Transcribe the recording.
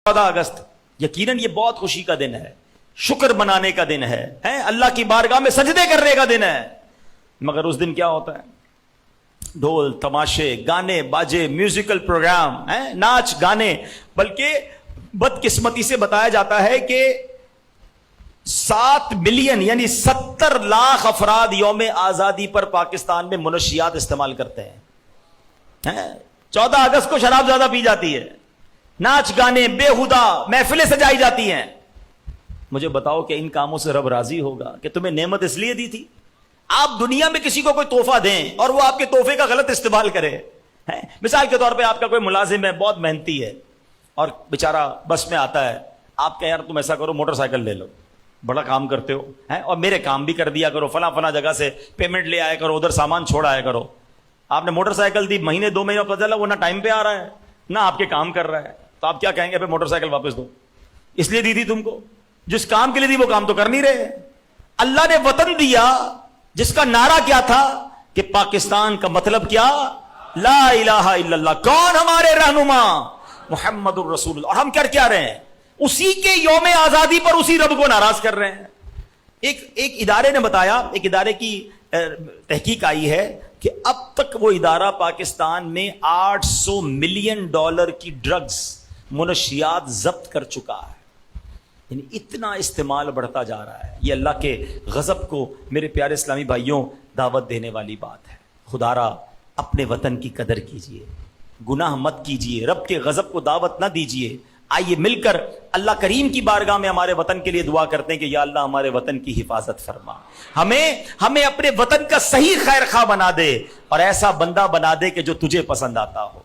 14 اگست یقیناً یہ بہت خوشی کا دن ہے، شکر منانے کا دن ہے، اللہ کی بارگاہ میں سجدے کرنے کا دن ہے، مگر اس دن کیا ہوتا ہے؟ ڈھول تماشے، گانے باجے، میوزیکل پروگرام، ناچ گانے، بلکہ بدقسمتی سے بتایا جاتا ہے کہ 7 ملین یعنی 70 لاکھ افراد یوم آزادی پر پاکستان میں منشیات استعمال کرتے ہیں۔ 14 اگست کو شراب زیادہ پی جاتی ہے، ناچ گانے بےہودہ محفلیں سجائی جاتی ہیں۔ مجھے بتاؤ کہ ان کاموں سے رب راضی ہوگا کہ تمہیں نعمت اس لیے دی تھی؟ آپ دنیا میں کسی کو کوئی تحفہ دیں اور وہ آپ کے تحفے کا غلط استعمال کرے۔ مثال کے طور پہ آپ کا کوئی ملازم ہے، بہت محنتی ہے، اور بیچارہ بس میں آتا ہے، آپ کہیں یار تم ایسا کرو موٹر سائیکل لے لو، بڑا کام کرتے ہو اور میرے کام بھی کر دیا کرو، فلاں فلاں جگہ سے پیمنٹ لے آیا کرو، ادھر سامان چھوڑ آیا کرو۔ آپ نے موٹر سائیکل دی، مہینے 2 مہینے پتہ چلا وہ نہ ٹائم پہ آ رہا ہے نہ آپ کے کام کر رہا ہے، تو آپ کیا کہیں گے؟ پھر موٹر سائیکل واپس دو، اس لیے دی تھی تم کو، جس کام کے لیے دی وہ کام تو کر نہیں رہے۔ اللہ نے وطن دیا جس کا نعرہ کیا تھا کہ پاکستان کا مطلب کیا؟ لا الہ الا اللہ۔ کون ہمارے رہنما؟ محمد الرسول اللہ۔ اور ہم کر کیا رہے ہیں؟ اسی کے یوم آزادی پر اسی رب کو ناراض کر رہے ہیں۔ ایک ادارے نے بتایا، ایک ادارے کی تحقیق آئی ہے کہ اب تک وہ ادارہ پاکستان میں $800 ملین کی ڈرگز منشیات ضبط کر چکا ہے۔ یعنی اتنا استعمال بڑھتا جا رہا ہے۔ یہ اللہ کے غضب کو میرے پیارے اسلامی بھائیوں دعوت دینے والی بات ہے۔ خدا را اپنے وطن کی قدر کیجئے، گناہ مت کیجئے، رب کے غضب کو دعوت نہ دیجئے۔ آئیے مل کر اللہ کریم کی بارگاہ میں ہمارے وطن کے لیے دعا کرتے ہیں کہ یا اللہ ہمارے وطن کی حفاظت فرما، ہمیں اپنے وطن کا صحیح خیر خواہ بنا دے اور ایسا بندہ بنا دے کہ جو تجھے پسند آتا ہو۔